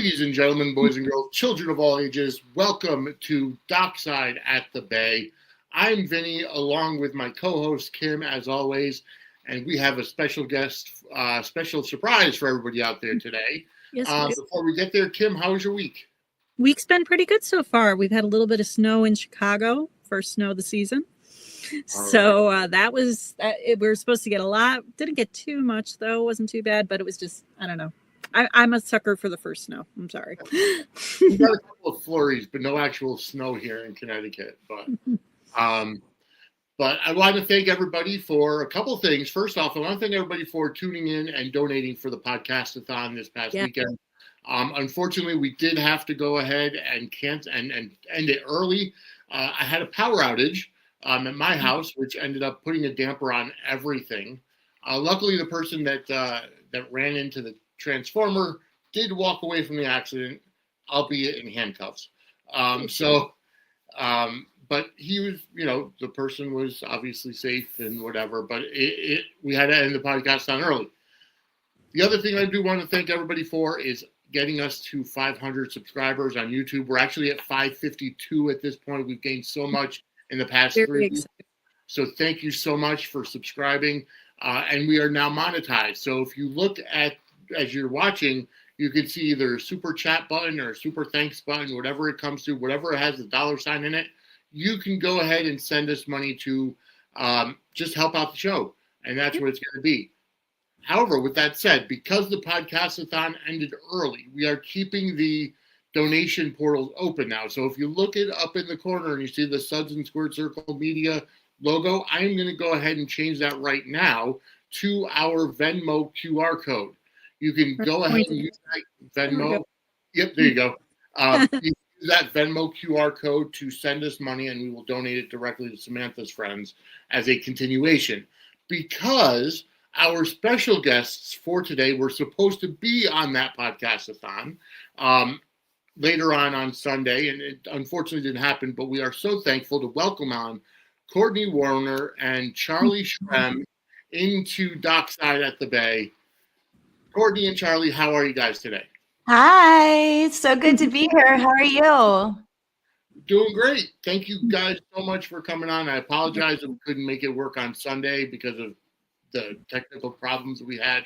Ladies and gentlemen, boys and girls, children of all ages, welcome to Dockside at the Bay. I'm Vinny, along with my co-host Kim, as always, and we have a special guest, special surprise for everybody out there today. Yes, before we get there, Kim, how was your week? Week's been pretty good so far. We've had a little bit of snow in Chicago, first snow of the season. That was, we were supposed to get a lot. Didn't get too much, though. Wasn't too bad, but it was just, I don't know. I'm a sucker for the first snow. I'm sorry. We got a couple of flurries, but no actual snow here in Connecticut. But I want to thank everybody for a couple of things. First off, I want to thank everybody for tuning in and donating for the podcast-a-thon this past weekend. Unfortunately, we did have to go ahead and cancel and end it early. I had a power outage at my house, which ended up putting a damper on everything. Luckily, the person that ran into the transformer did walk away from the accident, albeit in handcuffs. But he was, the person was obviously safe and whatever, but we had to end the podcast on early. The other thing I do want to thank everybody for is getting us to 500 subscribers on YouTube. We're actually at 552 at this point. We've gained so much in the past 3 weeks. So thank you so much for subscribing. And we are now monetized. So if you look at, as you're watching, you can see either a super chat button or a super thanks button, whatever it comes to, whatever has the $sign in it. You can go ahead and send us money to just help out the show. And that's what it's going to be. However, with that said, because the podcast-a-thon ended early, we are keeping the donation portals open now. So if you look it up in the corner and you see the Suds and Circle Media logo, I'm going to go ahead and change that right now to our Venmo QR code. You can go ahead and use that Venmo. Yep, there you go. You can use that Venmo QR code to send us money, and we will donate it directly to Samantha's friends as a continuation. Because our special guests for today were supposed to be on that podcast-a-thon later on Sunday, and it unfortunately didn't happen, but we are so thankful to welcome on Courtney Warner and Charlie Shrem into Dockside at the Bay. Courtney and Charlie, how are you guys today? Hi, so good to be here. How are you? Doing great. Thank you guys so much for coming on. I apologize that we couldn't make it work on Sunday because of the technical problems that we had.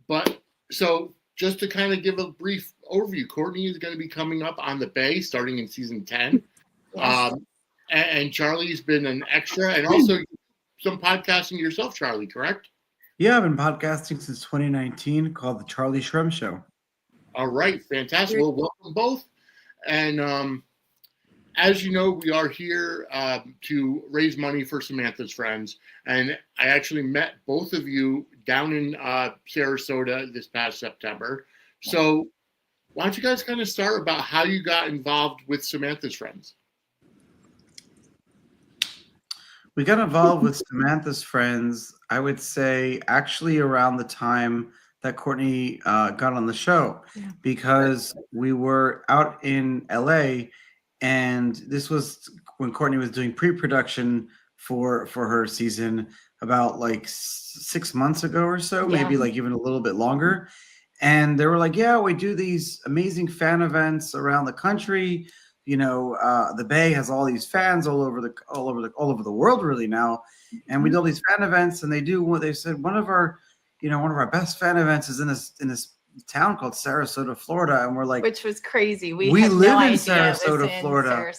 But so just to kind of give a brief overview, Courtney is going to be coming up on the Bay starting in season 10. Yes. And Charlie's been an extra and also some podcasting yourself, Charlie, correct? Yeah, I've been podcasting since 2019 called The Charlie Shrem Show. All right, fantastic. Well, welcome both. And as you know, we are here to raise money for Samantha's friends. And I actually met both of you down in Sarasota this past September. So why don't you guys kind of start about how you got involved with Samantha's friends? We got involved with Samantha's friends, I would say, actually around the time that Courtney got on the show, because we were out in LA, and this was when Courtney was doing pre-production for her season about like 6 months ago or so, maybe like even a little bit longer. And they were like, yeah, we do these amazing fan events around the country. The Bay has all these fans all over the world really now, and we do all these fan events. And they do what they said. One of our best fan events is in this town called Sarasota, Florida, and we're like, which was crazy. We live in Sarasota, Florida.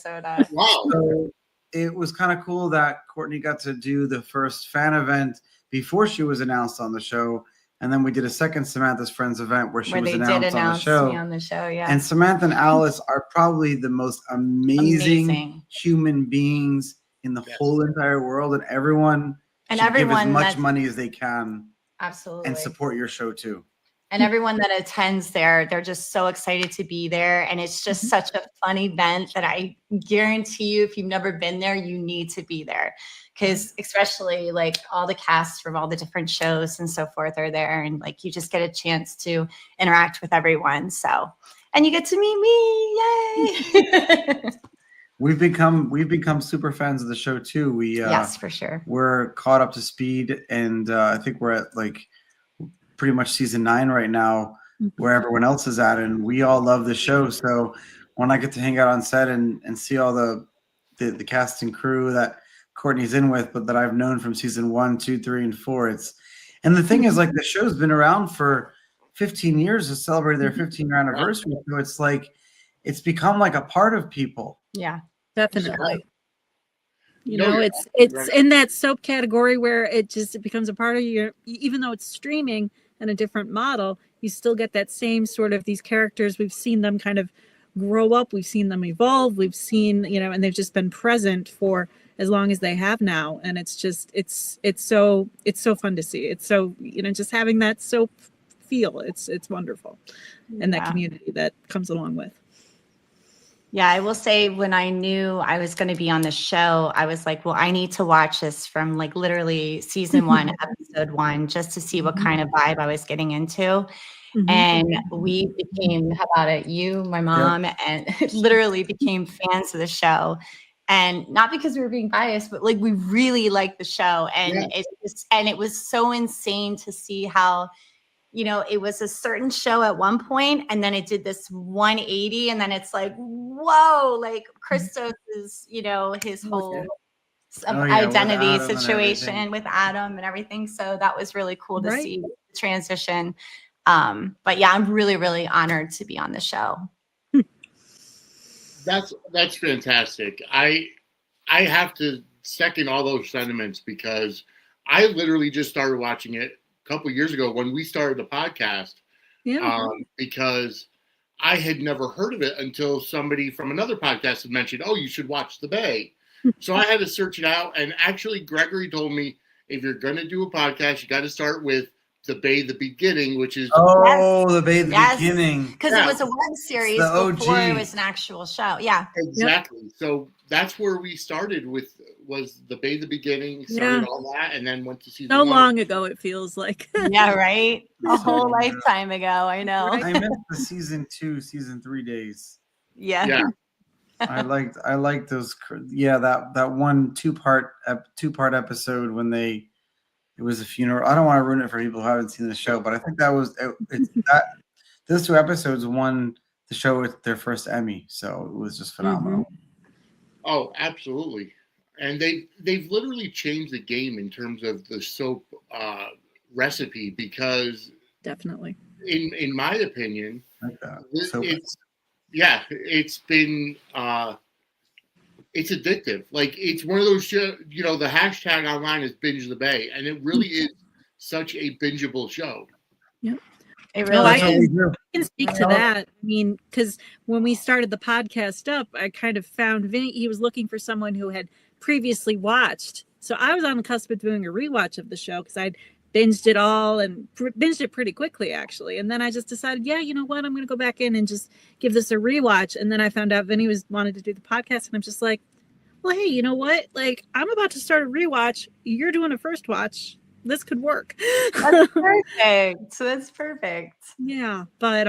Wow. So it was kind of cool that Courtney got to do the first fan event before she was announced on the show. And then we did a second Samantha's Friends event where she was announced on the show. Yeah. And Samantha and Alice are probably the most amazing human beings in the whole entire world. And everyone should give as much money as they can. Absolutely. And support your show too. And everyone that attends there, they're just so excited to be there. And it's just such a fun event that I guarantee you, if you've never been there, you need to be there. Because especially like all the casts from all the different shows and so forth are there. And like you just get a chance to interact with everyone. So, and you get to meet me. Yay. We've become super fans of the show too. Yes, for sure. We're caught up to speed. And I think we're at like pretty much season 9 right now. where everyone else is at, and we all love the show. So when I get to hang out on set and see all the cast and crew that Courtney's in with, but that I've known from season 1, 2, 3, and 4, and the thing is, like, the show's been around for 15 years to celebrate their 15-year anniversary. So it's like, it's become like a part of people. Yeah, Definitely. You No, know, you're it's right. in that soap category where it becomes a part of your, even though it's streaming and a different model, you still get that same sort of these characters. We've seen them kind of grow up. We've seen them evolve. We've seen, you know, and they've just been present for as long as they have now. And it's just, it's so fun to see. It's so, you know, just having that soap feel, it's wonderful. And that Yeah. community that comes along with. Yeah, I will say when I knew I was going to be on the show, I was like, well, I need to watch this from like literally season 1, episode 1, just to see what kind of vibe I was getting into. Mhm. And we became, how about it? You, my mom, and literally became fans of the show. And not because we were being biased, but like we really liked the show. And it was so insane to see how, you know, it was a certain show at one point, and then it did this 180, and then it's like, whoa, like Christos is, you know, his whole identity situation with Adam and everything. So that was really cool to see the transition. But yeah, I'm really, really honored to be on the show. That's fantastic. I have to second all those sentiments because I literally just started watching it a couple of years ago when we started the podcast. Because I had never heard of it until somebody from another podcast had mentioned, oh, you should watch The Bay. So I had to search it out. And actually, Gregory told me, if you're going to do a podcast, you got to start with The Bay, the beginning, which is... The Bay, the beginning. Because it was a web series before it was an actual show. Yeah. Exactly. Yep. So that's where we started with, was The Bay, the beginning, started all that, and then went to season 1. So long ago, it feels like. Yeah, right? A whole lifetime ago, I know. I missed the season 2, season 3 days. Yeah. I liked those. Yeah, that one two-part episode when it was a funeral. I don't want to ruin it for people who haven't seen the show, but I think that was those 2 episodes won the show with their first Emmy, so it was just phenomenal. Mm-hmm. Oh, absolutely. And they've literally changed the game in terms of the soap recipe, because definitely, in my opinion, it's been it's addictive. Like, it's one of those shows, you know, the hashtag online is binge the Bay, and it really is such a bingeable show. Yep. It really I can speak to that. I mean, because when we started the podcast up, I kind of found Vinny, he was looking for someone who had previously watched. So I was on the cusp of doing a rewatch of the show because I'd binged it all and binged it pretty quickly, actually. And then I just decided, yeah, you know what? I'm going to go back in and just give this a rewatch. And then I found out Vinny wanted to do the podcast. And I'm just like, well, hey, you know what? Like, I'm about to start a rewatch. You're doing a first watch. This could work. That's perfect. So that's perfect. Yeah. But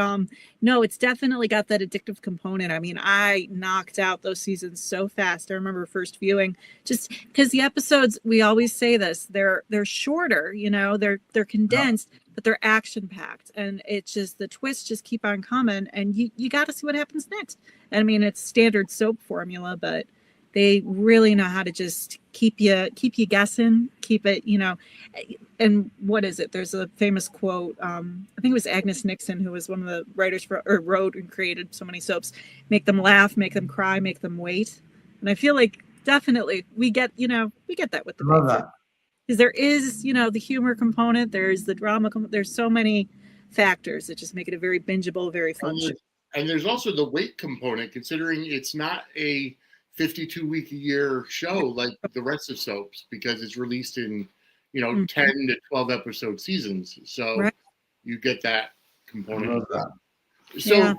no, it's definitely got that addictive component. I mean, I knocked out those seasons so fast. I remember first viewing, just because the episodes, we always say this, they're shorter, you know, they're condensed, but they're action packed. And it's just, the twists just keep on coming, and you got to see what happens next. I mean, it's standard soap formula, but they really know how to just keep you guessing, keep it, you know. And what is it? There's a famous quote. I think it was Agnes Nixon, who was one of the writers wrote and created so many soaps. Make them laugh, make them cry, make them wait. And I feel like definitely we get that with the Bay. Because there is, you know, the humor component, there's the drama, there's so many factors that just make it a very bingeable, very fun show. And there's also the weight component, considering it's not a 52-week-a-year show like the rest of soaps, because it's released in, you know, 10 to 12 episode seasons. So you get that component. So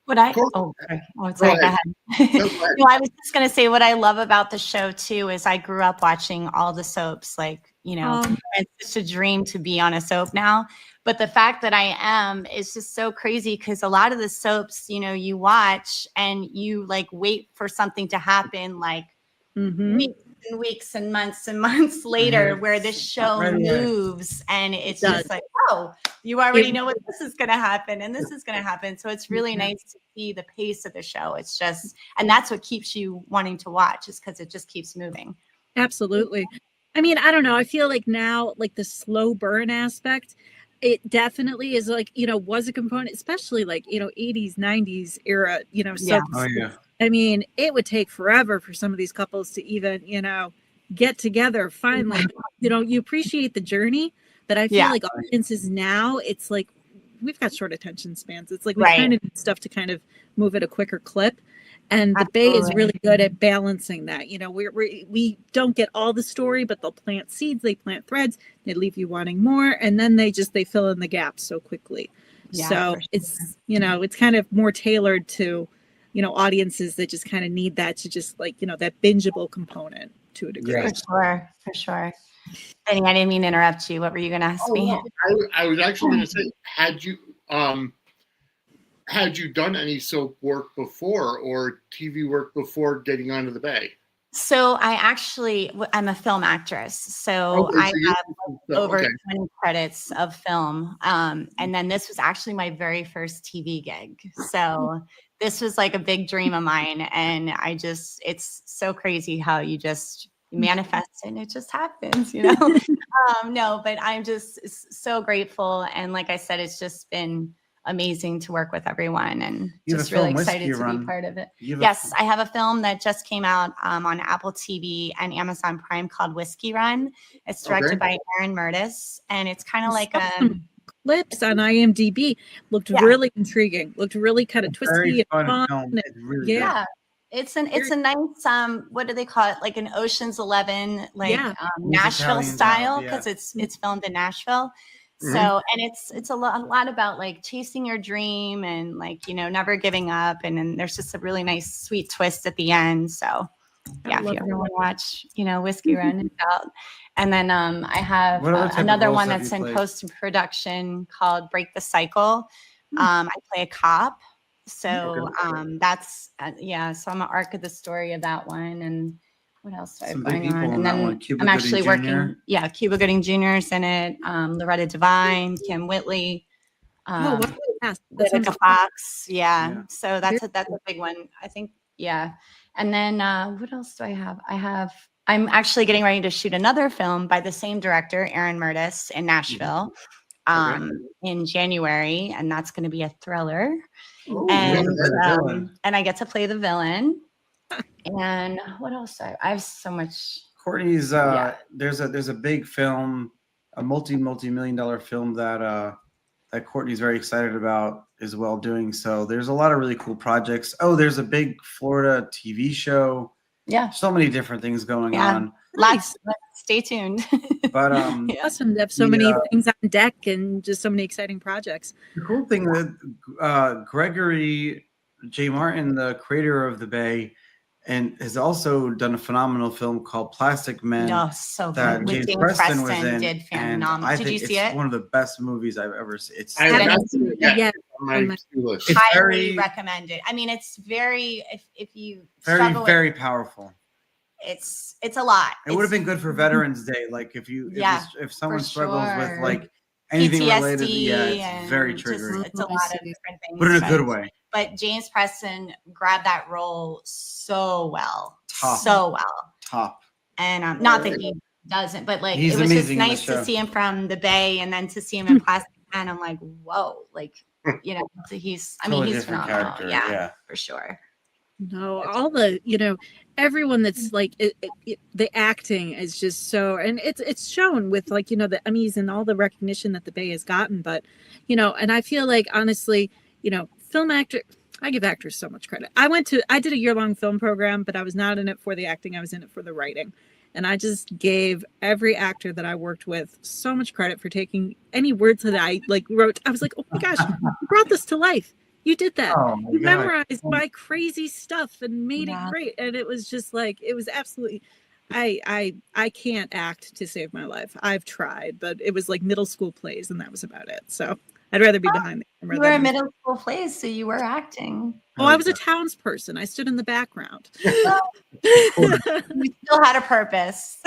sorry, go ahead. No, I was just going to say, what I love about the show too is I grew up watching all the soaps. Like, you know, it's such a dream to be on a soap now. But the fact that I am is just so crazy, because a lot of the soaps, you know, you watch and you like wait for something to happen, like weeks and months later, where this show moves, and it's just like, oh, you already know what this is going to happen and this is going to happen. So it's really nice to see the pace of the show. It's just, and that's what keeps you wanting to watch, is because it just keeps moving. Absolutely. I mean, I don't know. I feel like now, like the slow burn aspect, it definitely is like, was a component, especially like, 80s, 90s era, so Oh yeah. I mean, it would take forever for some of these couples to even, get together, finally. You appreciate the journey, but I feel like audiences now, it's like we've got short attention spans. It's like we kind of need stuff to kind of move at a quicker clip. And the Bay is really good at balancing that. We don't get all the story, but they'll plant seeds, they plant threads, they leave you wanting more, and then they fill in the gaps so quickly. Yeah, so it's it's kind of more tailored to audiences that just kind of need that to just like that bingeable component to a degree. For sure. Benny, I didn't mean to interrupt you. What were you going to ask me? I was actually going to say, had you done any soap work before or TV work before getting onto the Bay? So I'm a film actress. So I have over 20 credits of film. And then this was actually my very first TV gig. So this was like a big dream of mine. And it's so crazy how you just manifest it and it just happens, No, but I'm just so grateful. And like I said, it's just been amazing to work with everyone and just really excited to be part of it. Yes, I have a film that just came out on Apple TV and Amazon Prime called Whiskey Run. It's directed by Aaron Murtis, and it's kind of like clips on IMDb looked really intriguing, looked really kind of twisty and fun. It's really good. It's a nice what do they call it, like an Ocean's 11 Nashville style, because it's filmed in Nashville. So, and it's a lot about like chasing your dream and like, never giving up. And then there's just a really nice, sweet twist at the end. So yeah, if you ever want to watch, Whiskey Run, it's out. And then I have another one that's in post-production called Break the Cycle. I play a cop. So that's, so I'm an arc of the story of that one. And what else do I have going on? And then I'm actually working. Yeah, Cuba Gooding Jr. is in it. Loretta Devine, Kim Whitley, Vivica Fox. Yeah. So that's a big one, I think. Yeah. And then what else do I have? I'm actually getting ready to shoot another film by the same director, Aaron Murtis, in Nashville in January, and that's going to be a thriller. And I get to play the villain. And what else? I have so much. Courtney's there's a big film, a multi-million-dollar film that Courtney's very excited about as well doing. So there's a lot of really cool projects. Oh, there's a big Florida TV show. Yeah. So many different things going on. Lots. Stay tuned. But awesome to have so many things on deck and just so many exciting projects. The cool thing that Gregory J. Martin, the creator of the Bay, and has also done a phenomenal film called Plastic Men. Oh, so good. That James Preston was in. Did phenomenal. Did you see it? It's one of the best movies I've ever seen. It's highly recommended. I mean, it's very if you very powerful. It's a lot. It would have been good for Veterans Day, like if someone struggles with like anything PTSD related. It's very triggering. It's a lot of different things, but in a good way. But James Preston grabbed that role so well, Top. And not that he doesn't, but like He's it was just amazing nice to see him from the Bay, and then to see him in Plastic Man, I'm like, whoa, like he's phenomenal. Yeah, for sure. No, all the everyone that's like the acting is just so, and it's shown with like the Emmys and all the recognition that the Bay has gotten, but and I feel like honestly film actor, I give actors so much credit. I did a year-long film program, but I was not in it for the acting, I was in it for the writing, and I just gave every actor that I worked with so much credit for taking any words that I like wrote. I was like, oh my gosh, you brought this to life. You did that. You memorized my crazy stuff and made it great. And it was just like, it was absolutely, I can't act to save my life. I've tried, but it was like middle school plays and that was about it. So I'd rather be behind the camera. You were in middle school plays, so you were acting. Oh, I was a townsperson. I stood in the background. You still had a purpose.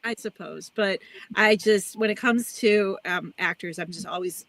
I suppose, but I just, when it comes to actors, I'm always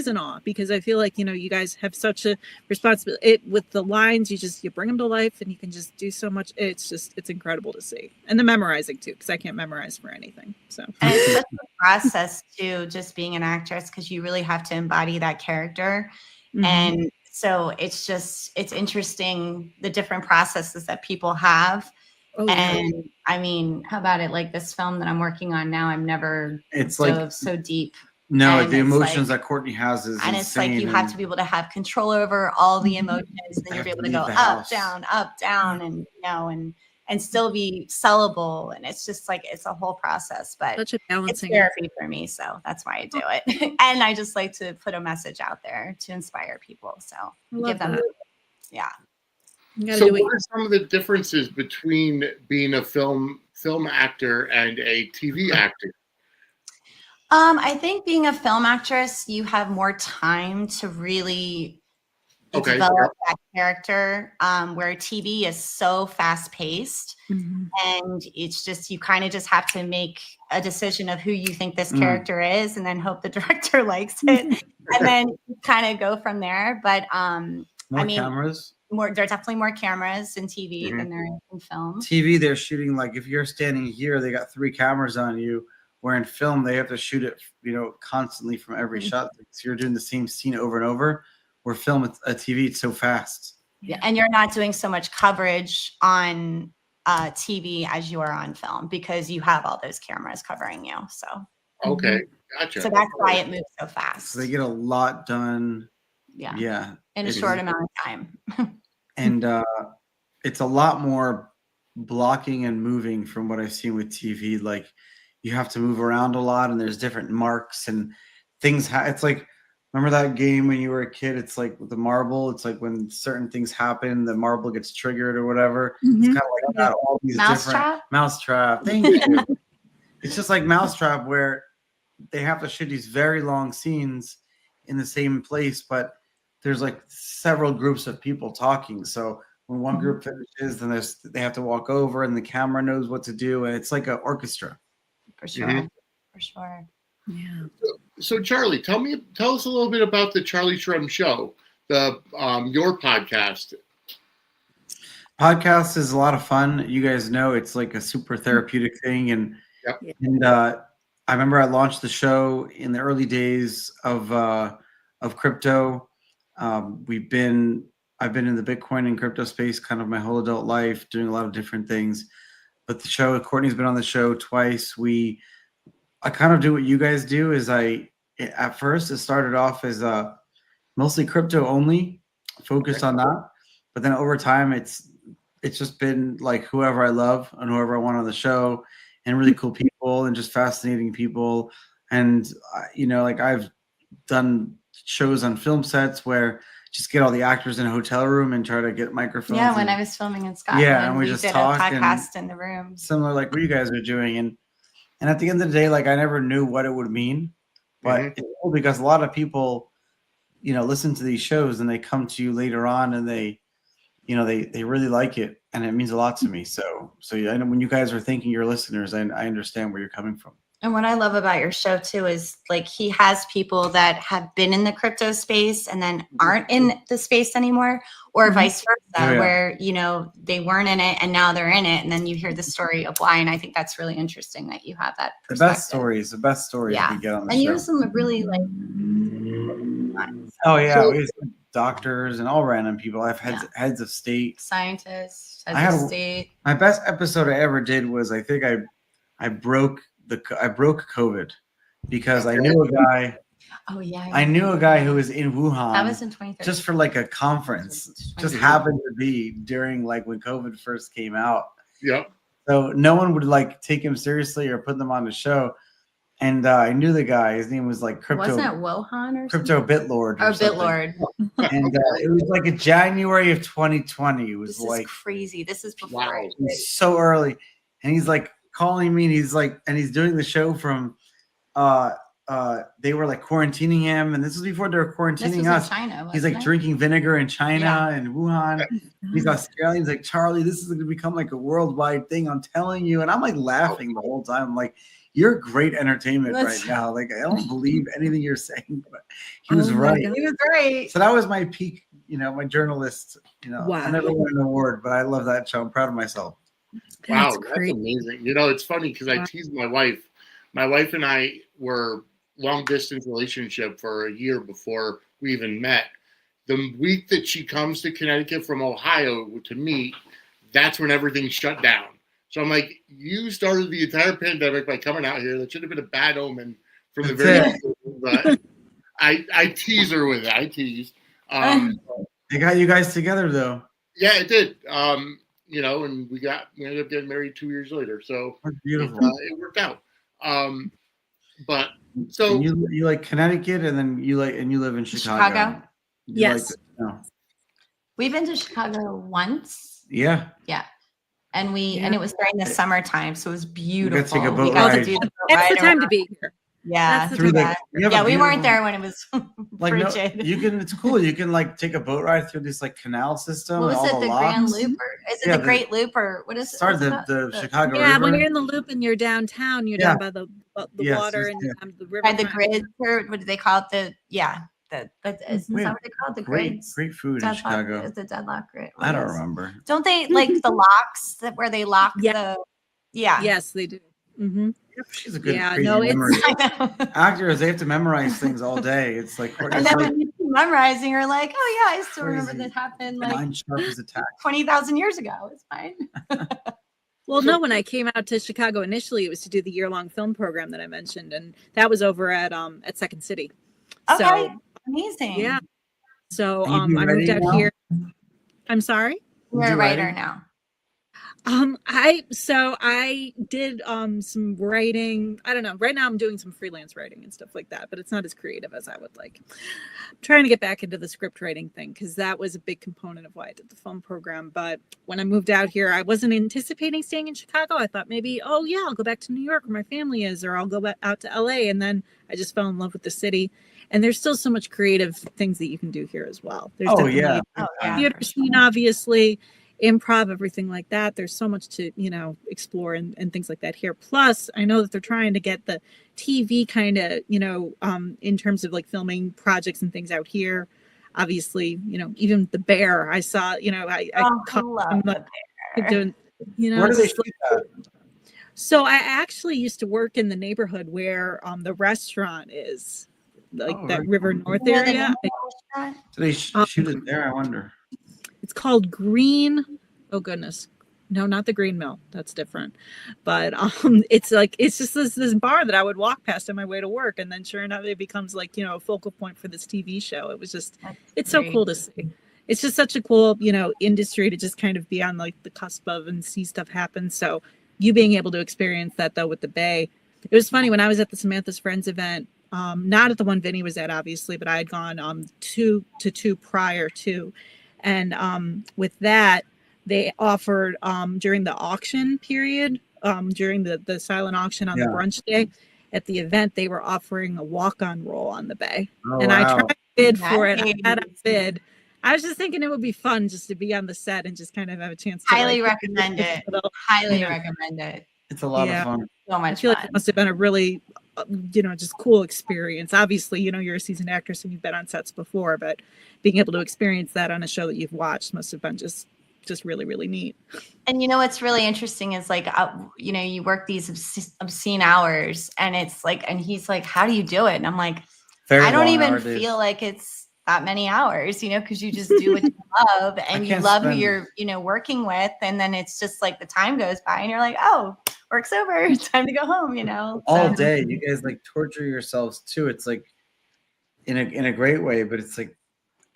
in awe, because I feel like, you guys have such a responsibility with the lines. You bring them to life, and you can just do so much. It's incredible to see, and the memorizing too, because I can't memorize for anything. So, and it's such a process too, just being an actress, because you really have to embody that character. Mm-hmm. And so it's interesting, the different processes that people have. Oh, and yeah. I mean, how about it? Like this film that I'm working on now, I'm never dove so deep. No, the emotions that Courtney has is and insane. It's like you have to be able to have control over all the emotions, and then you'll be able to go up, down, and and still be sellable. And it's just like, it's a whole process, but such a balancing it's therapy for me. So that's why I do it. And I just like to put a message out there to inspire people. So give them, yeah. So what are some of the differences between being a film actor and a TV actor? I think being a film actress, you have more time to really develop that character, where TV is so fast paced. Mm-hmm. And it's just, you kind of just have to make a decision of who you think this character is, and then hope the director likes it, and then kind of go from there. But cameras. There are definitely more cameras in TV than there is in film. TV, they're shooting, like, if you're standing here, they got 3 cameras on you. Where in film, they have to shoot it, constantly from every shot. So you're doing the same scene over and over. Where film, a TV, it's so fast. Yeah, and you're not doing so much coverage on TV as you are on film, because you have all those cameras covering you. So okay, gotcha. So that's why it moves so fast. So they get a lot done. Yeah. In a short amount of time. And it's a lot more blocking and moving from what I've seen with TV. Like, you have to move around a lot, and there's different marks and things. It's like, remember that game when you were a kid? It's like the marble. It's like when certain things happen, the marble gets triggered or whatever. Mm-hmm. It's kind of like that. All these Mousetrap. Thank you. It's just like Mousetrap, where they have to shoot these very long scenes in the same place, but there's like several groups of people talking. So when one group finishes, then they have to walk over, and the camera knows what to do, and it's like an orchestra. For sure. For sure. Yeah. So Charlie, tell us a little bit about the Charlie Shrem Show, your podcast. Podcast is a lot of fun. You guys know it's like a super therapeutic thing, and I remember I launched the show in the early days of crypto. I've been in the Bitcoin and crypto space kind of my whole adult life, doing a lot of different things. But the show, Courtney's been on the show twice. I kind of do what you guys do. At first it started off as mostly crypto only, focused on that. But then over time, it's just been like whoever I love and whoever I want on the show, and really cool people and just fascinating people. And like, I've done shows on film sets where just get all the actors in a hotel room and try to get microphones. Yeah, when I was filming in Scotland, and we just did talk a podcast in the room. Similar like what you guys are doing. And at the end of the day, like, I never knew what it would mean, but it's cool because a lot of people, listen to these shows, and they come to you later on, and they really like it, and it means a lot to me. So yeah, when you guys are thinking you're listeners, I understand where you're coming from. And what I love about your show too is, like, he has people that have been in the crypto space and then aren't in the space anymore, or vice versa, where, they weren't in it and now they're in it. And then you hear the story of why. And I think that's really interesting that you have that perspective. The best stories we get on the show. And you have some really like, we have doctors and all random people. I've had heads of state, scientists, heads of state. My best episode I ever did was, I think I broke COVID because I knew a guy. Oh yeah. I knew a guy who was in Wuhan. That was in 2013. Just for like a conference. Just happened to be during like when COVID first came out. Yeah. So no one would like take him seriously or put them on the show. And I knew the guy. His name was like Crypto. Wasn't it Wuhan or Crypto Bitlord? Oh, Bitlord. And it was like in January of 2020. It was this is crazy. This is before. Wow. It was so early. And he's like calling me, and he's doing the show from they were like quarantining him, and this was before they were This quarantining was us. in China. He's like wasn't it? drinking vinegar in China Yeah. and Wuhan. He's Australian. He's like, Charlie, this is going to become like a worldwide thing. I'm telling you. And I'm like laughing the whole time. I'm like, you're great entertainment right now. Like, I don't believe anything you're saying, but he was Oh my right. God. He was great. So that was my peak, my journalist. Wow. I never won an award, but I love that show. I'm proud of myself. Wow, That's that's great. amazing. It's funny because I Wow. teased my wife. My wife and I were long distance relationship for a year before we even met. The week that she comes to Connecticut from Ohio to meet, that's when everything shut down. So I'm like, you started the entire pandemic by coming out here. That should have been a bad omen from the very beginning. But I tease her with it. I tease. They got you guys together though. Yeah, it did. And we ended up getting married 2 years later. So That's beautiful. it worked out. But so and you like Connecticut, and then you live in Chicago. You Yes. We've been to Chicago once. Yeah. Yeah. And it was during the summertime, so it was beautiful. take a boat We got to ride. do the boat That's the ride time to around. be here. Yeah. That's the Through time. We weren't there when it was frigid. It's cool. You can like take a boat ride through this like canal system. What and was all it? the The Grand locks. Loop? Or is it Yeah, the Great Loop? Or what is it? Sorry, What's that? the Chicago Yeah, River. when you're in the loop and you're downtown, you're down by the Yes, water yes, and the river. By the grid, or what do they call it? Isn't that what they call it? The great grid. food in Chicago. Is the deadlock grid? I don't remember. Don't they like the locks where they lock Yeah. the? Yeah. Yes, they do. Mm-hmm. She's a good Yeah, crazy no, memory. I know. Actors, they have to memorize things all day. It's like And then when you're memorizing, you're like, oh yeah, I still remember Crazy. that happened like mind sharp as a tack. 20,000 years ago. It's fine. Well, no, when I came out to Chicago initially, it was to do the year-long film program that I mentioned, and that was over at Second City. Okay, So amazing. yeah. So Are you I moved writing out now? here. I'm sorry. You're a you writer writing? now. I did some writing. I don't know. Right now I'm doing some freelance writing and stuff like that, but it's not as creative as I would like. I'm trying to get back into the script writing thing because that was a big component of why I did the film program. But when I moved out here, I wasn't anticipating staying in Chicago. I thought maybe, oh yeah, I'll go back to New York where my family is, or I'll go back out to LA. And then I just fell in love with the city. And there's still so much creative things that you can do here as well. There's Yeah. theater scene, obviously, improv, everything like that. There's so much to, explore and things like that here. Plus, I know that they're trying to get the TV kind of, in terms of like filming projects and things out here. Obviously, even The Bear, I saw, I love The Bear. doing, Where do they shoot that? So I actually used to work in the neighborhood where the restaurant is, like that right. River North You know the area. name of the restaurant? Do they shoot it there? I wonder. It's called Green. Oh goodness. No, not the Green Mill. That's different. But it's just this bar that I would walk past on my way to work, and then sure enough it becomes like, a focal point for this TV show. It was just it's so cool to see. It's just such a cool, industry to just kind of be on like the cusp of and see stuff happen. So you being able to experience that though with the Bay. It was funny when I was at the Samantha's Friends event, not at the one Vinny was at, obviously, but I had gone two prior to. And with that, they offered during the auction period, during the silent auction on the brunch day at the event, they were offering a walk-on role on the Bay. Oh, and I tried to bid for it. Nice. I had a bid. I was just thinking it would be fun just to be on the set and just kind of have a chance to Highly recommend it. Highly recommend it. It's a lot of fun. So I much feel fun. like it must have been a really, just cool experience. Obviously, you're a seasoned actress and you've been on sets before, but being able to experience that on a show that you've watched must have been just really, really neat. And what's really interesting is like, you work these obscene hours, and it's like, and he's like, how do you do it? And I'm like, I don't even feel like it's that many hours, because you just do what you love, and you love who you're, working with. And then it's just like the time goes by and you're like, oh, work's over. It's time to go home, All day. You guys like torture yourselves too. It's like in a great way, but it's like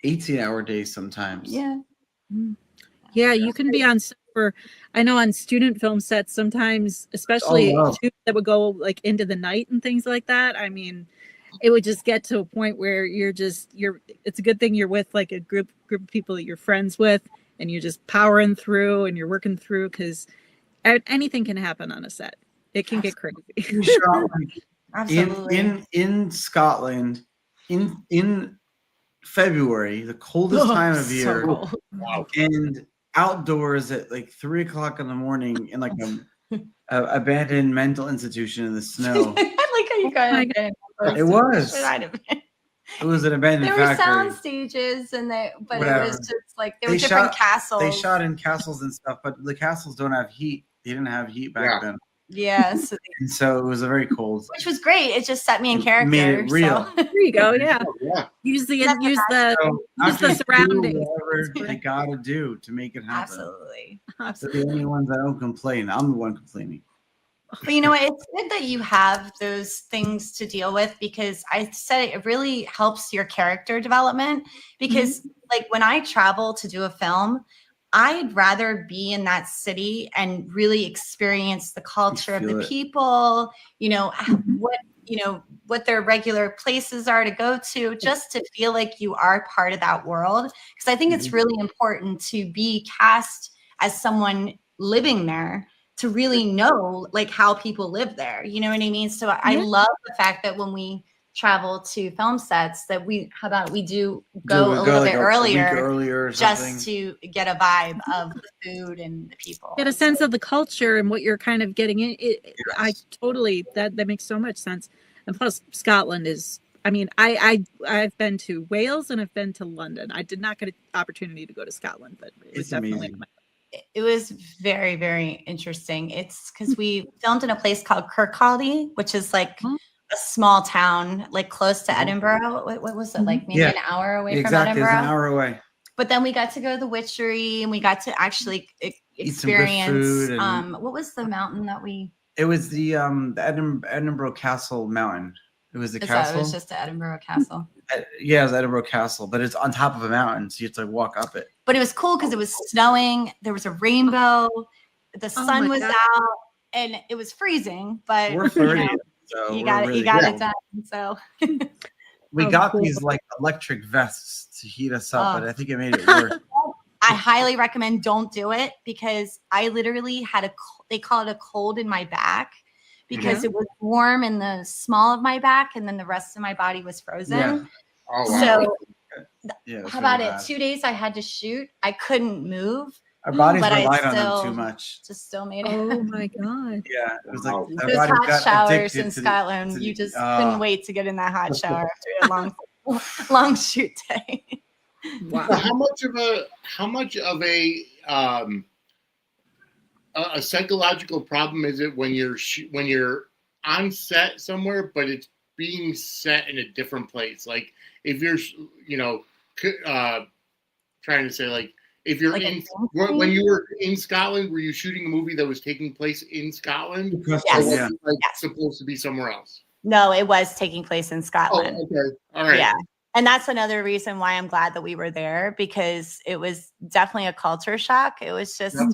18-hour days sometimes. Yeah. Yeah, you can be on set for, I know on student film sets sometimes, especially that would go like into the night and things like that. I mean, it would just get to a point where it's a good thing you're with like a group of people that you're friends with, and you're just powering through and you're working through, because anything can happen on a set. It can get crazy. Absolutely. in Scotland in February, the coldest time of so year, cold. Wow. and outdoors at like 3 o'clock in the morning in like a abandoned mental institution in the snow. I like how you Oh got my it. It was. Should I have been? It was an abandoned There were factory. sound stages, and but Whatever. it was just like there They were different shot- castles. They shot in castles and stuff, but the castles don't have heat. They didn't have heat back Yeah. then, Yeah, so and so it was a very cold. which was great. It just set me in It character. made it real. So. There you go. Yeah. Oh, yeah. Use the That's use the So use the actors do surroundings. whatever they Correct. gotta do to make it happen. Absolutely. They're the only ones that don't complain. I'm the one complaining. But you know what? It's good that you have those things to deal with, because I said it really helps your character development. Because like when I travel to do a film, I'd rather be in that city and really experience the culture of feel the it. people, Mhm. what their regular places are to go to, just to feel like you are part of that world. Because I think it's really important to be cast as someone living there, to really know like how people live there. You know what I mean? So I Yeah. love the fact that when we travel to film sets, that we do Do go we a little like bit a week earlier, earlier or something? just to get a vibe of the food and the people. Get a sense of the culture and what you're kind of getting in. I totally that makes so much sense. And plus, Scotland is. I mean, I've been to Wales and I've been to London. I did not get an opportunity to go to Scotland, but it was It's definitely amazing. on my It was very, very interesting. It's because we filmed in a place called Kirkcaldy, which is like Oh. a small town, like close to Mhm. Edinburgh. What was it, like maybe Yeah. an hour away from Exactly, it's Edinburgh? an hour away. But then we got to go to the witchery, and we got to actually Eat some good experience. food and- What was the mountain that we? It was the Edinburgh Castle Mountain. It was the It castle. was just the Edinburgh Castle. Yeah, it was Edinburgh Castle, but it's on top of a mountain, so you have to walk up it. But it was cool because it was snowing. There was a rainbow. The sun my was God. out, and it was freezing. But We're 30, so you we're got it. really You got good. it done. So We Oh, got cool. these like electric vests to heat us up, Oh. but I think it made it worse. I highly recommend don't do it, because I literally had they call it a cold in my back, because it was warm in the small of my back, and then the rest of my body was frozen. Yeah. Oh, wow. So Yeah, it was how about really it? bad. 2 days I had to shoot. I couldn't move. Our bodies but I relied on them still- too much. Just still made it. Oh my God. Yeah, it was like Wow. our Those bodies hot got showers addicted in to the- Scotland, to you the- just couldn't wait to get in that hot shower after a long shoot day. Wow. So how much of a psychological problem is it when you're on set somewhere, but it's being set in a different place? Like if you're trying to say, like, if you're Like a in film when scene? you were in Scotland, were you shooting a movie that was taking place in Scotland, Because- Yes. or was Yeah. it like Yes. supposed to be somewhere else? No, it was taking place in Oh, Scotland. okay, all right. Yeah. And that's another reason why I'm glad that we were there, because it was definitely a culture shock. It was just Yep.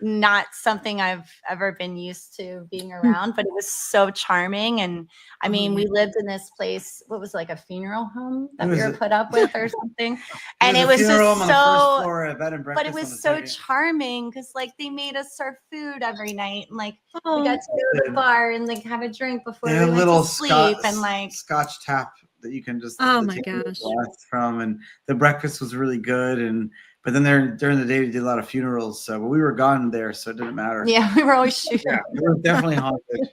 not something I've ever been used to being around, but it was so charming. And I mean, we lived in this place, what was it, like a funeral home that we were put up with or something. And it was a funeral home just on the first so, floor, a bed and but it breakfast was on the so second. charming, because like they made us serve food every night, and like we Oh, got to go to the bar and like have a drink before They we had a went little to sleep, and like Scotch tap that you can just Oh my take a gosh. glass from, and the breakfast was really good. But then during the day we did a lot of funerals, but we were gone there, so it didn't matter. yeah, we were always shooting. Yeah, we were definitely haunted.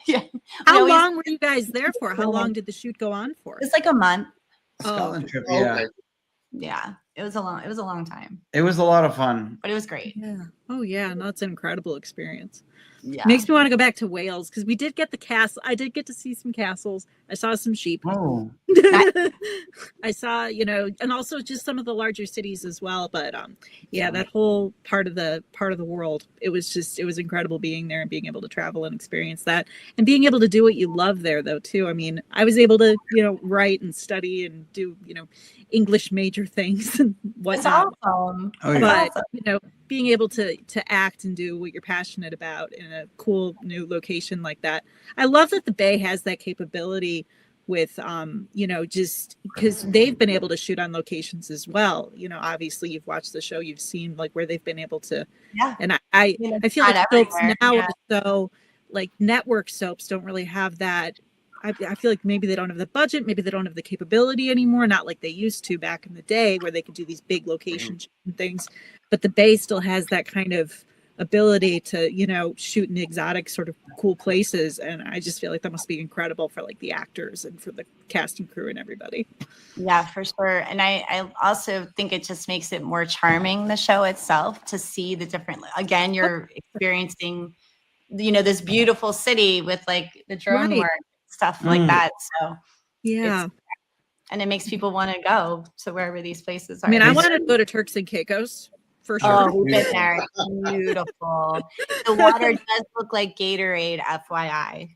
Yeah. how We always- long were you guys there for? How long did the shoot go on for? It's like a month. Scotland trip, Oh, yeah, okay. Yeah, it was a long time, it was a lot of fun. but it was great. Yeah. Oh yeah, no, it's an incredible experience. Yeah. Makes me want to go back to Wales because we did get the castle. I did get to see some castles. I saw some sheep. Oh, I saw, and also just some of the larger cities as well. But yeah, that whole part of the world, it was incredible being there and being able to travel and experience that, and being able to do what you love there though too. I mean, I was able to, write and study and do, English major things and It's whatnot. awesome. oh yeah. But being able to act and do what you're passionate about in a cool new location like that. I love that the Bay has that capability with just because they've been able to shoot on locations as well. Obviously you've watched the show, you've seen like where they've been able to. Yeah. And I feel like not soaps everywhere, now yeah. are so like network soaps don't really have that I feel like maybe they don't have the budget, maybe they don't have the capability anymore, not like they used to back in the day where they could do these big locations and things. But the Bay still has that kind of ability to, you know, shoot in exotic sort of cool places. And I just feel like that must be incredible for like the actors and for the cast and crew and everybody. Yeah, for sure. And I also think it just makes it more charming, the show itself, to see the different, again, you're experiencing, you know, this beautiful city with like the drone Right. work, stuff like that. So Yeah. and it makes people want to go to wherever these places are. I mean, I wanted to go to Turks and Caicos for sure. Oh, we've been there. It's beautiful. The water does look like Gatorade, FYI.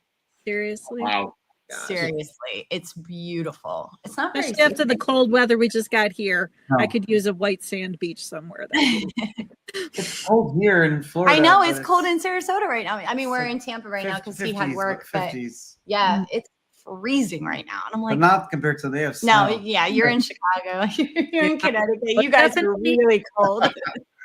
Seriously? Wow. Seriously, it's beautiful. It's not very Especially after the cold weather we just got here. No. I could use a white sand beach somewhere. It's cold here in Florida. I know but it's cold in Sarasota right now. I mean, we're like in Tampa right now because 50s, he had work, but 50s. yeah, it's freezing right now. And I'm But like, not compared to they have no, snow. yeah, you're in Chicago, you're in Connecticut. But You guys are definitely- really cold.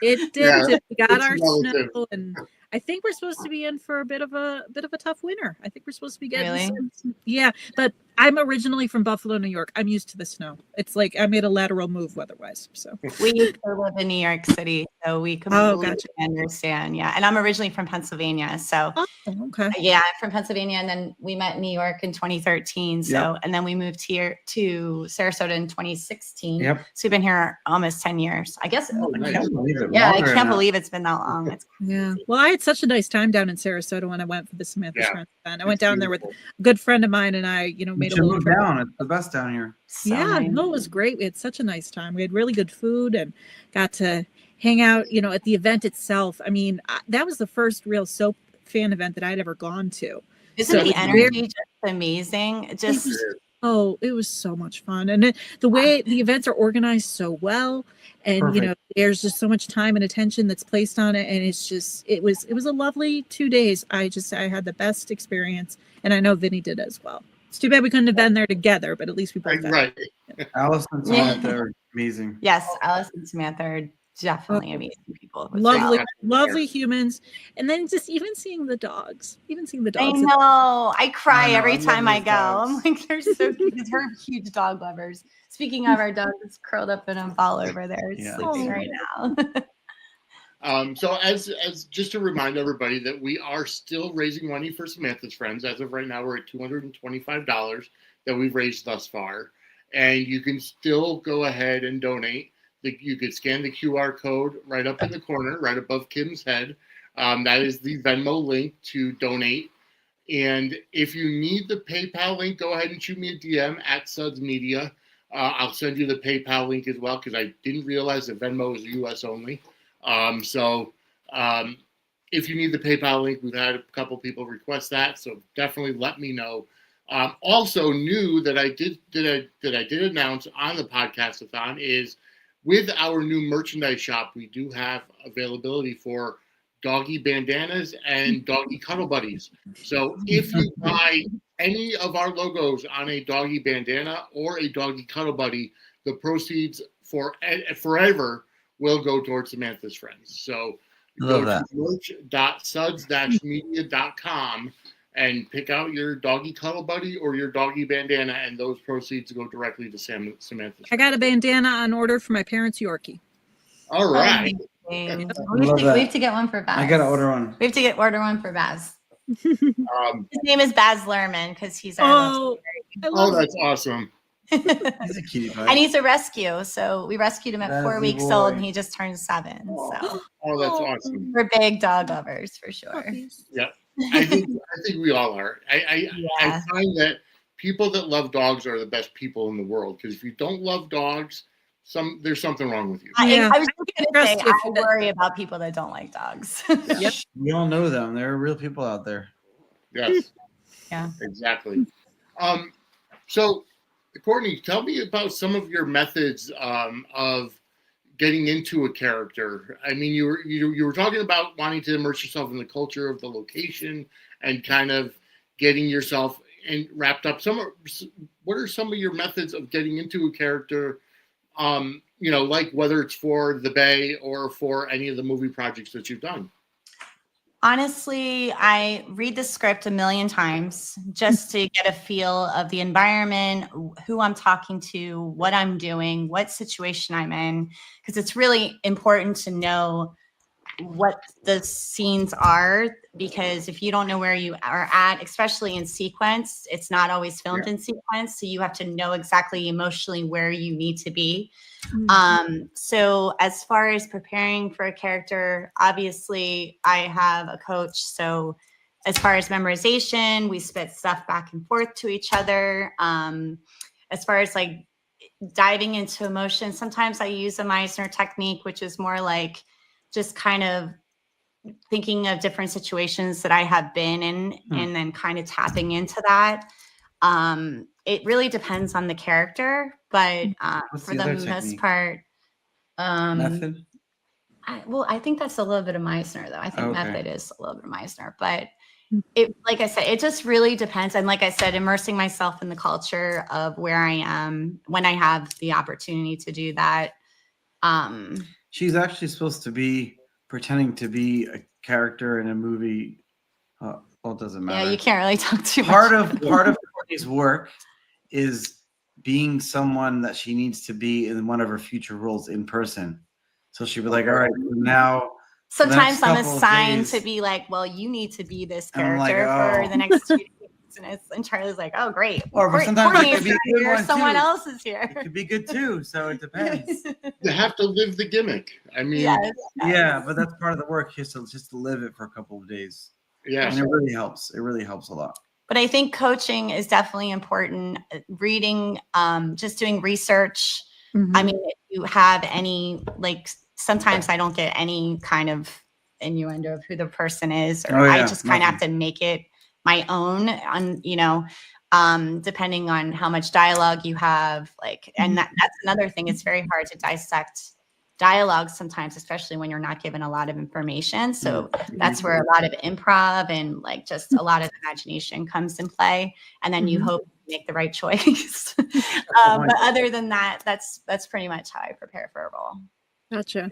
It did. Yeah, We got it's our relative. snow, and I think we're supposed to be in for a bit of a tough winter. I think we're supposed to be getting Really? yeah. But I'm originally from Buffalo, New York. I'm used to the snow. It's like I made a lateral move weather-wise. So We used to live in New York City, so we completely gotcha. understand. Yeah, and I'm originally from Pennsylvania, so oh, okay. yeah, I'm from Pennsylvania, and then we met in New York in 2013. So, and then we moved here to Sarasota in 2016. Yep. So we've been here almost 10 years. I guess. Oh, I nice. can't believe it. Yeah, I Longer can't now. believe it's been that long. It's Yeah. Well, I had such a nice time down in Sarasota when I went for the Samantha Yeah. Friends event. I went down there with a good friend of mine, and I, you know, You made a should little move trip. down. It's the best down here. so Yeah, nice. no, it was great. We had such a nice time. We had really good food and got to hang out, you know, at the event itself. I mean, that was the first real soap fan event that I'd ever gone to. Isn't So the it's energy just amazing? It just Oh, it was so much fun. And the way the events are organized so well, and you know, there's just so much time and attention that's placed on it. And it's just, it was a lovely 2 days. I had the best experience, and I know Vinny did as well. It's too bad we couldn't have been there together, but at least we both had. Right. Alice and Samantha are amazing. yes, Alice and Samantha are definitely amazing people. as Lovely, well. lovely humans. And then just even seeing the dogs. I know. I cry I know, every I love time I those go. I'm dogs. like, they're so cute because we're huge dog lovers. Speaking of, our dog is curled up in a ball over there, Yeah. sleeping right now. So as just to remind everybody that we are still raising money for Samantha's Friends. As of right now, we're at $225 that we've raised thus far, and you can still go ahead and donate. You could scan the QR code right up in the corner, right above Kim's head. That is the Venmo link to donate. And if you need the PayPal link, go ahead and shoot me a DM at Suds Media. I'll send you the PayPal link as well because I didn't realize that Venmo is US only. If you need the PayPal link, we've had a couple people request that, so definitely let me know. Also, new that I did announce on the podcast-a-thon is with our new merchandise shop, we do have availability for doggy bandanas and doggy cuddle buddies. So if you buy any of our logos on a doggy bandana or a doggy cuddle buddy, the proceeds for forever will go towards Samantha's Friends. So Love go that. to merch.suds-media.com and pick out your doggy cuddle buddy or your doggy bandana, and those proceeds go directly to Samantha's Friends. I got a bandana on order for my parents' Yorkie. All right. We have Love to, that. we have to get one for Baz. I gotta order one. We have to order one for Baz. Um, His name is Baz Luhrmann because he's our Oh, I oh, love that's awesome. and He's a cutie pie. he's a rescue. So we rescued him at That's 4 the weeks boy. old, and he just turned 7. So Oh, that's awesome. we're big dog lovers for sure. puppies. I think we all are. I Yeah. find that people that love dogs are the best people in the world, because if you don't love dogs, there's something wrong with you. Yeah. I was just gonna say, Trust if I you- worry about people that don't like dogs. Yep. We all know them. There are real people out there. Yes. Yeah. Exactly. So, Courtney, tell me about some of your methods of getting into a character. I mean, you were talking about wanting to immerse yourself in the culture of the location and kind of getting yourself wrapped up. What are some of your methods of getting into a character? Like whether it's for the Bay or for any of the movie projects that you've done. Honestly, I read the script a million times just to get a feel of the environment, who I'm talking to, what I'm doing, what situation I'm in, because it's really important to know what the scenes are, because if you don't know where you are at, especially in sequence, it's not always filmed in sequence. So you have to know exactly emotionally where you need to be. So as far as preparing for a character, obviously I have a coach. So as far as memorization, we spit stuff back and forth to each other. As far as like diving into emotion, sometimes I use a Meisner technique, which is more like just kind of thinking of different situations that I have been in and then kind of tapping into that. It really depends on the character, but for the most part, Method? I think that's a little bit of Meisner, though. I think Okay. method is a little bit of Meisner, but it, like I said, it just really depends. And like I said, immersing myself in the culture of where I am when I have the opportunity to do that. She's actually supposed to be pretending to be a character in a movie. Well, it doesn't matter. Yeah, you can't really talk too Part much. of Courtney's work is being someone that she needs to be in one of her future roles in person. So she'd be like, all right, now Sometimes I'm couple of assigned days- to be like, well, you need to be this And I'm like, character for oh. the next 2 days. And Charlie's like, oh, great. But sometimes it Courtney's could be not a good here, one, someone too. else is here. It could be good too. So it depends. You have to live the gimmick. I mean, Yes. Yeah, but that's part of the work, just to live it for a couple of days. yeah. And it really helps. It really helps a lot. But I think coaching is definitely important. Reading, just doing research. I mean, if you have any, like, sometimes I don't get any kind of innuendo of who the person is, or I just kind of have to make it my own, depending on how much dialogue you have. Like, and that's another thing. It's very hard to dissect dialogue sometimes, especially when you're not given a lot of information. So that's where a lot of improv and like just a lot of imagination comes in play. And then you hope you make the right choice. But other than that, that's pretty much how I prepare for a role. Gotcha.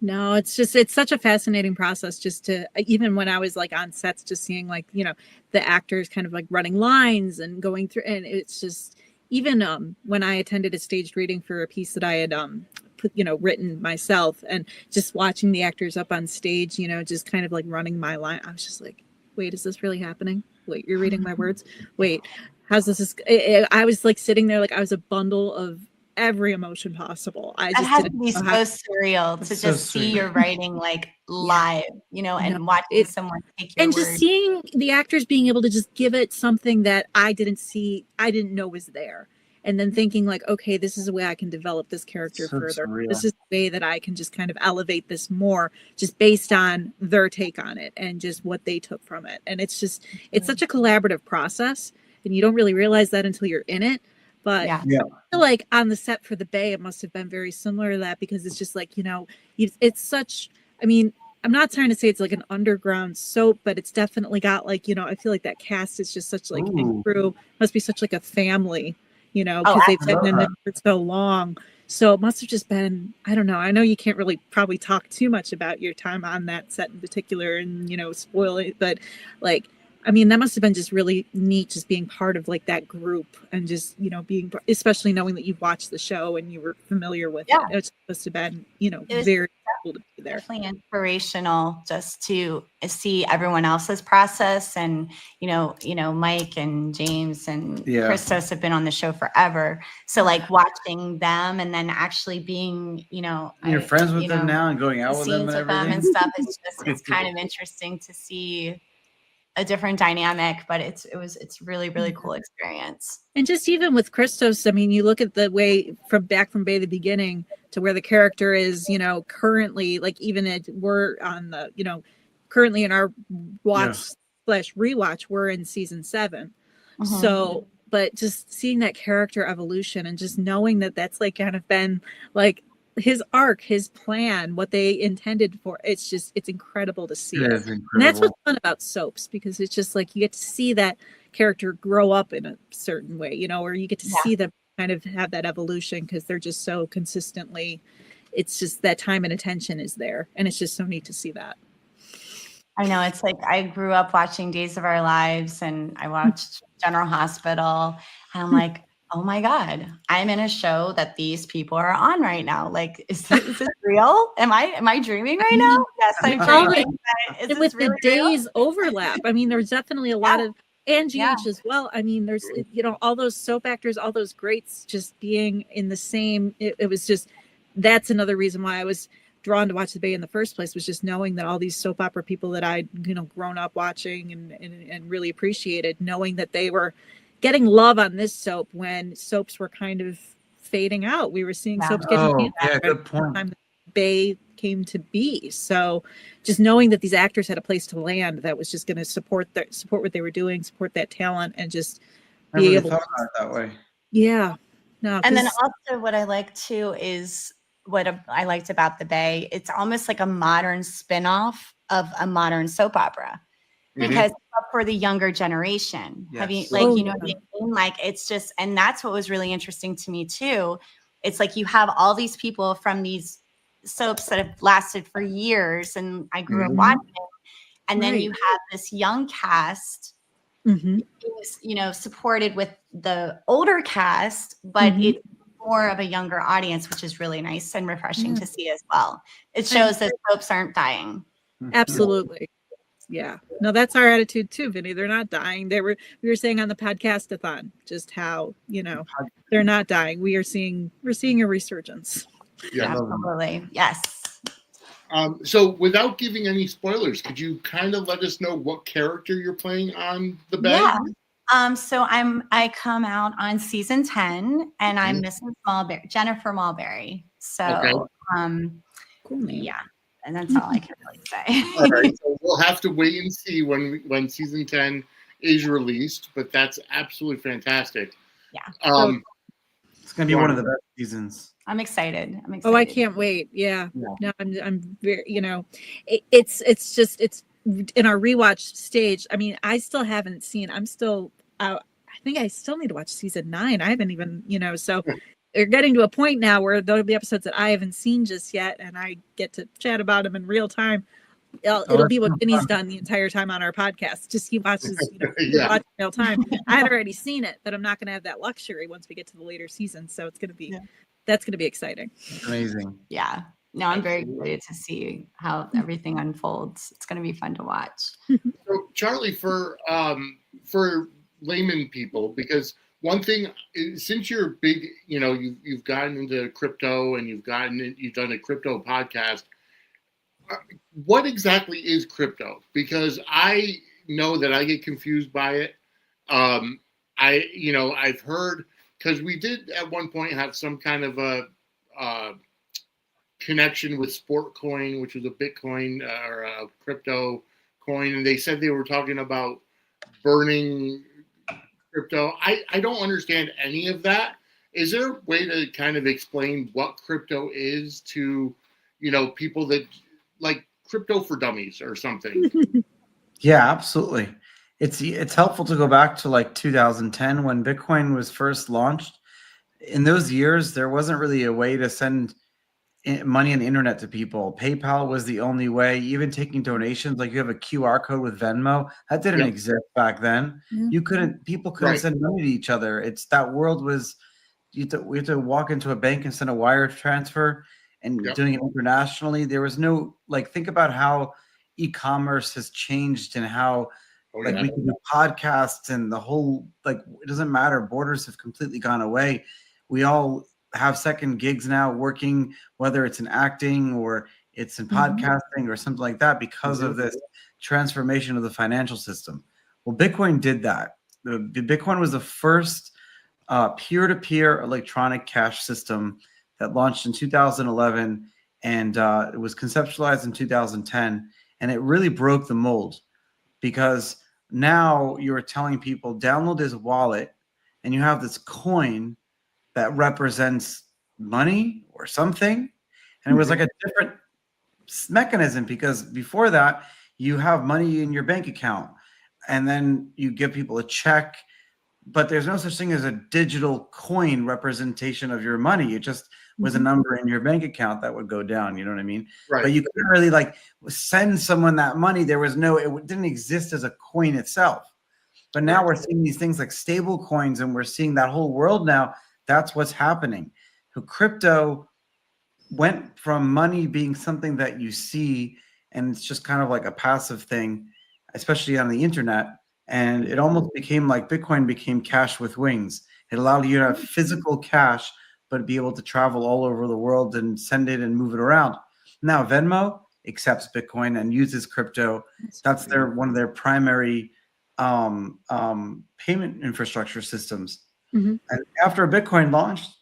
No, it's such a fascinating process just to, even when I was like on sets, just seeing like, the actors kind of like running lines and going through, and it's just, even when I attended a staged reading for a piece that I had written myself, and just watching the actors up on stage, just kind of like running my line, I was just like, wait, is this really happening? Wait, you're reading my words? Wait, how's this? I was like sitting there like I was a bundle of every emotion possible. That has to be so surreal to just see your writing like live, and watching someone take your and words. just seeing the actors being able to just give it something that I didn't know was there. And then thinking like, okay, this is a way I can develop this character further. Surreal. This is the way that I can just kind of elevate this more, just based on their take on it and just what they took from it. And it's such a collaborative process, and you don't really realize that until you're in it. But I feel like on the set for The Bay, it must have been very similar to that, because it's just like, it's such, I mean, I'm not trying to say it's like an underground soap, but it's definitely got like, I feel like that cast is just such like, and crew must be such like a family, because they've been in it for so long. So it must have just been, I don't know. I know you can't really probably talk too much about your time on that set in particular and, spoil it, but like, I mean, that must have been just really neat, just being part of like that group, and just, being, especially knowing that you watched the show and you were familiar with it. It must have been, very cool to be there. Definitely inspirational just to see everyone else's process. And, Mike and James and Christos have been on the show forever. So like watching them and then actually being, you're friends with them now and going out with them and everything. And stuff. It's kind of interesting to see a different dynamic, but it's really, really cool experience. And just even with Christos, I mean, you look at the way from Bay the beginning to where the character is, currently, like even we're on the, currently in our watch/rewatch, we're in season 7. So, but just seeing that character evolution and just knowing that that's like kind of been like his arc, his plan, what they intended for, it's incredible to see it. And that's what's fun about soaps, because it's just like you get to see that character grow up in a certain way, or you get to see them kind of have that evolution, because they're just so consistently, it's just that time and attention is there, and it's just so neat to see that. I know, it's like I grew up watching Days of Our Lives and I watched General Hospital, and I'm like, oh my God, I'm in a show that these people are on right now. Like, is this real? Am I dreaming right now? Yes, I'm All the- dreaming. But is and this with really the real? days overlap, I mean, there's definitely a lot of and GH Yeah. as well. I mean, there's all those soap actors, all those greats just being in the same. It was just that's another reason why I was drawn to watch The Bay in the first place, was just knowing that all these soap opera people that I'd grown up watching and really appreciated, knowing that they were getting love on this soap when soaps were kind of fading out. We were seeing soaps getting canceled good point. time the Bay came to be. So just knowing that these actors had a place to land that was just going to support what they were doing, support that talent, and just be able thought about it that way. Yeah. No. And then also what I like too is what I liked about The Bay. It's almost like a modern spin-off of a modern soap opera. Because for the younger generation, Yes. having like, you know what I mean? Like, it's just, and that's what was really interesting to me too. It's like you have all these people from these soaps that have lasted for years, and I grew up watching it. And then you have this young cast, supported with the older cast, but it's more of a younger audience, which is really nice and refreshing to see as well. It shows that soaps aren't dying. Absolutely. Yeah. No, that's our attitude too, Vinny. They're not dying. We were saying on the podcast-a-thon just how, they're not dying. We're seeing a resurgence. Yeah. Absolutely. Yes. So without giving any spoilers, could you kind of let us know what character you're playing on The Bay? Yeah. So I come out on season 10 and I'm Mrs. Jennifer Mulberry. So Cool name. Yeah. And that's all I can really say. All right, so we'll have to wait and see when season 10 is released, but that's absolutely fantastic. Yeah. It's gonna be one of the best seasons. I'm excited. Oh, I can't wait. Yeah. No, I'm very, it's in our rewatch stage. I mean, I still haven't seen, I think I still need to watch season 9. I haven't even, so they're getting to a point now where there'll be episodes that I haven't seen just yet, and I get to chat about them in real time. It'll be what Vinny's done the entire time on our podcast. Just he watches, watch in real time. I had already seen it, but I'm not going to have that luxury once we get to the later seasons. So it's going to be, that's going to be exciting. Amazing. Yeah. No, I'm very excited to see how everything unfolds. It's going to be fun to watch. So, Charlie, for layman people, because one thing, since you're big, you've gotten into crypto and you've done a crypto podcast. What exactly is crypto? Because I know that I get confused by it. I've heard, because we did at one point have some kind of a connection with Sportcoin, which was a Bitcoin or a crypto coin, and they said they were talking about burning crypto. I don't understand any of that. Is there a way to kind of explain what crypto is to, people that like crypto for dummies or something? Yeah, absolutely. It's helpful to go back to like 2010 when Bitcoin was first launched. In those years, there wasn't really a way to send money on the internet to people. PayPal was the only way. Even taking donations, like you have a QR code with Venmo, that didn't exist back then. People couldn't send money to each other. That world was, we had to walk into a bank and send a wire transfer, and doing it internationally. There was no, think about how e-commerce has changed and how we can do podcasts and the whole, it doesn't matter. Borders have completely gone away. We all have second gigs now working, whether it's in acting or it's in podcasting or something like that, because of this transformation of the financial system. Well, Bitcoin did that. Bitcoin was the first peer-to-peer electronic cash system that launched in 2011, and it was conceptualized in 2010, and it really broke the mold, because now you're telling people download this wallet and you have this coin that represents money or something. And it was like a different mechanism, because before that you have money in your bank account and then you give people a check. but there's no such thing as a digital coin representation of your money. It just was a number in your bank account that would go down. You know what I mean? Right. But you couldn't really like send someone that money. There was no, it didn't exist as a coin itself. But now we're seeing these things like stable coins, and we're seeing that whole world now. That's what's happening. So crypto went from money being something that you see, and it's just kind of like a passive thing, especially on the internet. And it almost became like Bitcoin became cash with wings. It allowed you to have physical cash, but be able to travel all over the world and send it and move it around. Now Venmo accepts Bitcoin and uses crypto. That's one of their primary payment infrastructure systems. And after Bitcoin launched,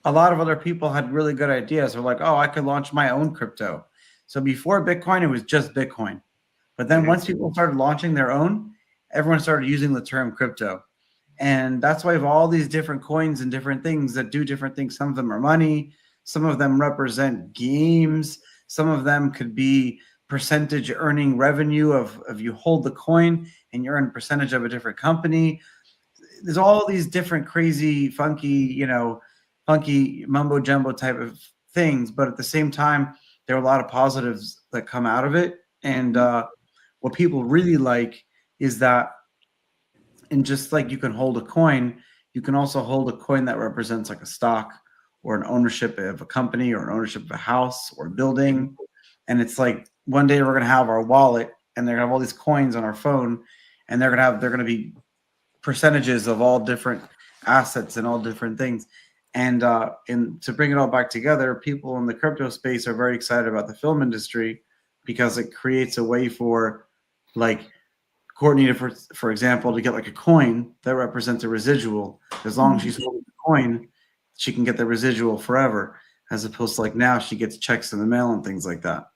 a lot of other people had really good ideas. They're like, oh, I could launch my own crypto. So before Bitcoin, it was just Bitcoin. But then once people started launching their own, everyone started using the term crypto. And that's why we have all these different coins and different things that do different things. Some of them are money. Some of them represent games. Some of them could be percentage earning revenue of you hold the coin and you earn a percentage of a different company. There's all these different crazy, funky mumbo jumbo type of things. But at the same time, there are a lot of positives that come out of it. And what people really like is that, and just like you can hold a coin, you can also hold a coin that represents like a stock or an ownership of a company or an ownership of a house or a building. And it's like one day we're going to have our wallet and they're going to have all these coins on our phone, and they're going to be percentages of all different assets and all different things. And to bring it all back together, people in the crypto space are very excited about the film industry because it creates a way for like Courtney, to, for example, to get like a coin that represents a residual. As long as she's holding the coin, she can get the residual forever, as opposed to like now she gets checks in the mail and things like that.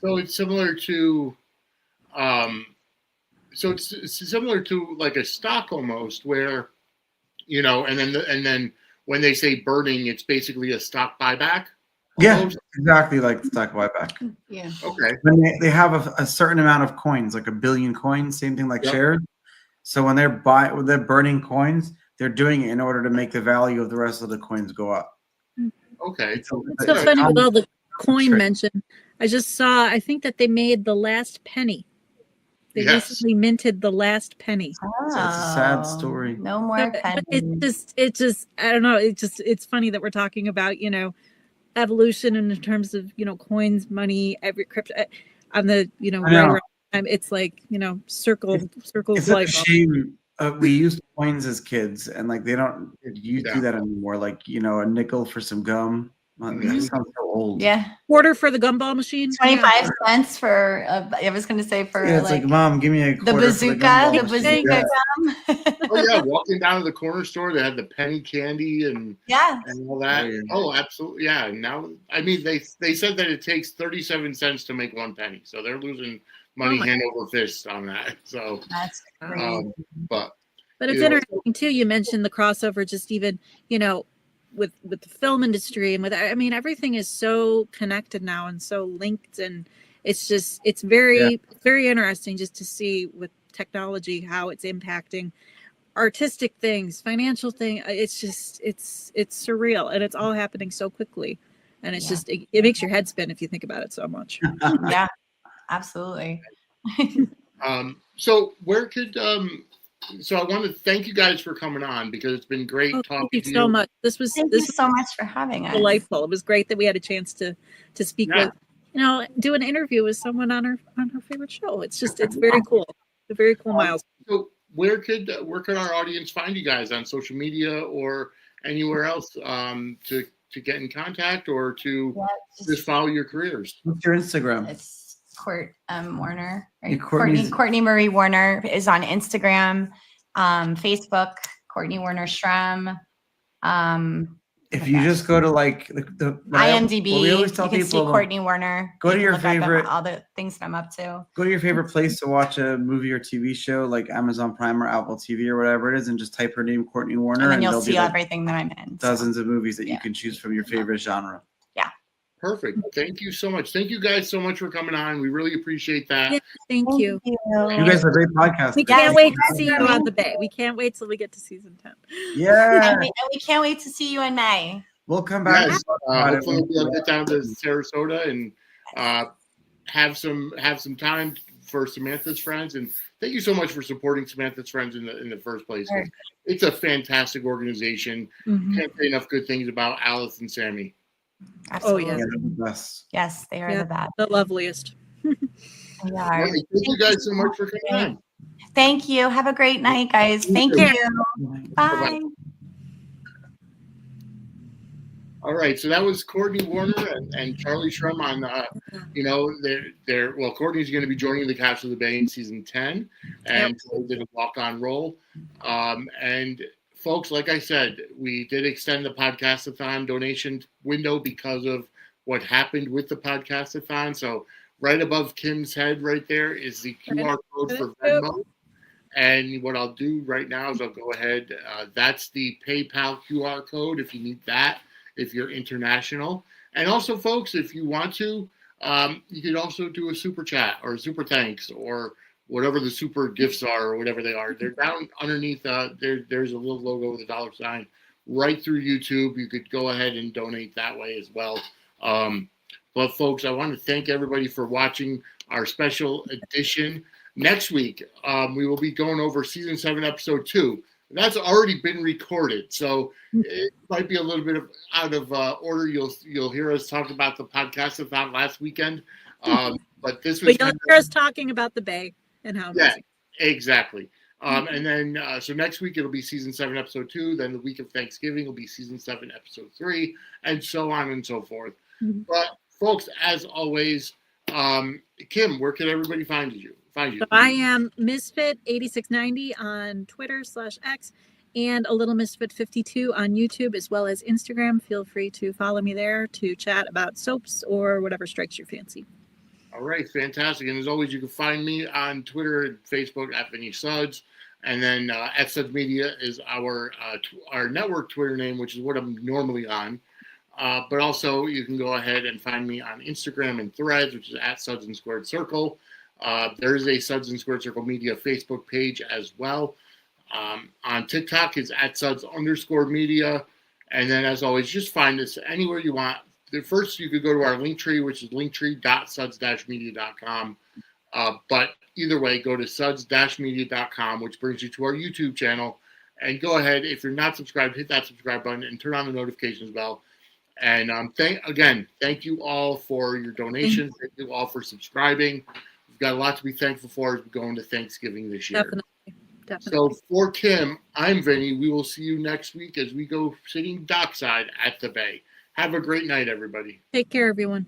So it's similar to, it's similar to like a stock almost, where, you know, and then when they say burning, it's basically a stock buyback. Almost. Yeah, exactly like the stock buyback. Yeah. Okay. When they have a certain amount of coins, like 1 billion coins, same thing like shares. So when they're burning coins, they're doing it in order to make the value of the rest of the coins go up. Okay. It's so funny with all the coin mention. I just saw, I think that they made the last penny. They recently minted the last penny. Oh, So it's a sad story. No more pennies. It just, I don't know. It's funny that we're talking about, you know, evolution in terms of, you know, coins, money, every crypto on the, you know, right around time. It's like, you know, circles it's life. It's a shame. We used coins as kids, and like they don't do that anymore. Like, you know, a nickel for some gum. That sounds so old. Yeah. Quarter for the gumball machine. 25 cents for, I was going to say for it's like, Mom, give me a quarter the bazooka, the bazooka gum. Oh yeah, walking down to the corner store, they had the penny candy and all that. Oh, absolutely, yeah. Now, I mean, they said that it takes 37 cents to make 1 penny, so they're losing money hand over fist on that. So that's crazy. But it's interesting too. You mentioned the crossover, just even, you know, with the film industry and with, I mean, everything is so connected now and so linked, and it's just, it's very interesting just to see with technology how it's impacting artistic things, financial thing. It's just, it's surreal, and it's all happening so quickly, and it's just, it makes your head spin if you think about it so much. Yeah, absolutely. So where could so I want to thank you guys for coming on, because it's been great talking to you. Thank you so much. Thank you so much for having us. Delightful. It was great that we had a chance to speak with, you know, do an interview with someone on her favorite show. It's just, it's very cool. It's a very cool milestone. So where could our audience find you guys on social media or anywhere else to get in contact or to just follow your careers? What's your Instagram? It's Warner, right? Yeah, Courtney Marie Warner is on Instagram, Facebook, Courtney Warner Shrem. If you just go to like the IMDb, we always tell you can people, see Courtney Warner. Go to your favorite, all the things that I'm up to. Go to your favorite place to watch a movie or TV show, like Amazon Prime or Apple TV or whatever it is, and just type her name, Courtney Warner, and then you'll see everything that I'm in. Dozens of movies that you can choose from your favorite genre. Yeah. Perfect. Thank you so much. Thank you guys so much for coming on. We really appreciate that. Yeah, thank you. You guys are great podcasters. We can't wait to see you on the Bay. We can't wait till we get to season 10. Yeah. And we can't wait to see you in May. We'll come back. Yes, hopefully we'll get down to Sarasota and have some time for Samantha's Friends. And thank you so much for supporting Samantha's Friends in the first place. Sure. It's a fantastic organization. Can't say enough good things about Alice and Sammy. Absolutely. Oh, yeah. Yeah, they're the best. Yes, they are the best. The loveliest. They All are. right, thank you guys so much for coming on. Thank you. Have a great night, guys. Thank too. you. Bye. All right, so that was Courtney Warner and Charlie Shrem on, well, Courtney's going to be joining the Cast of the Bay in season 10, and Charlie did a walk-on role. And folks, like I said, we did extend the podcast-a-thon donation window because of what happened with the podcast-a-thon. So right above Kim's head right there is the QR code for Venmo. And what I'll do right now is I'll go ahead. That's the PayPal QR code if you need that, if you're international. And also, folks, if you want to, you could also do a super chat or a super thanks or whatever the super gifts are or whatever they are. They're down underneath. There's a little logo with a $sign right through YouTube. You could go ahead and donate that way as well. But folks, I want to thank everybody for watching our special edition. Next week, we will be going over season 7, episode 2. That's already been recorded, so it might be a little bit out of order. You'll hear us talk about the podcast-a-thon last weekend, but this was. But you'll hear us talking about the Bay and how. Yeah, exactly. And then so next week it'll be season 7, episode 2. Then the week of Thanksgiving will be season 7, episode 3, and so on and so forth. But folks, as always, Kim, where can everybody find you? So I am Misfit8690 on Twitter/X and a Little Misfit 52 on YouTube as well as Instagram. Feel free to follow me there to chat about soaps or whatever strikes your fancy. All right, fantastic. And as always, you can find me on Twitter and Facebook at Vinny Suds. And then at Suds Media is our network Twitter name, which is what I'm normally on. But also, you can go ahead and find me on Instagram and Threads, which is at Suds and Squared Circle. There is a Suds and Squared Circle Media Facebook page as well. On TikTok, it's at Suds_Media. And then, as always, just find us anywhere you want. First, you could go to our Linktree, which is linktree.suds-media.com. But either way, go to suds-media.com, which brings you to our YouTube channel. And go ahead, if you're not subscribed, hit that subscribe button and turn on the notifications bell. And thank you all for your donations. Thank you all for subscribing. We've got a lot to be thankful for as we go into Thanksgiving this year. Definitely. So for Kim, I'm Vinny. We will see you next week as we go sitting dockside at the Bay. Have a great night, everybody. Take care, everyone.